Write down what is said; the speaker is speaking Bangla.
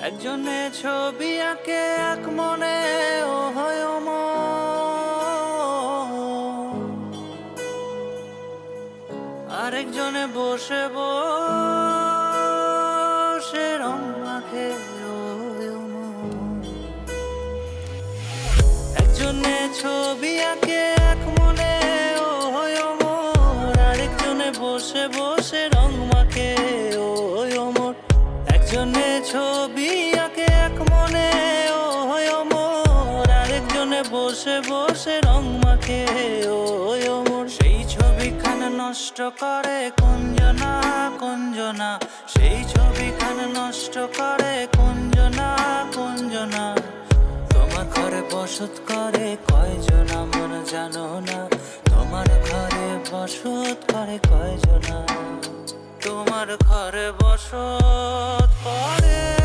একজনে ছবি আঁকে এক মনে ও হয় আরেকজনে বসে বসে রং মাখে ও একজনে ছবি আঁকে এক মনে ও হয় আরেকজনে বসে বসে রং মাখে ও একজনে ছবি আঁকে এক মনে ও হয় আরেকজনে বসে বসে রং মাখে ও সেই ছবিখানা নষ্ট করে কুঞ্জনা কুঞ্জনা সেই ছবিখানা নষ্ট করে কুঞ্জনা কুঞ্জনা তোমার ঘরে বসত করে কয়জনা মন জানো না তোমার ঘরে বসত করে কয়জনা তোমার ঘরে বসত করে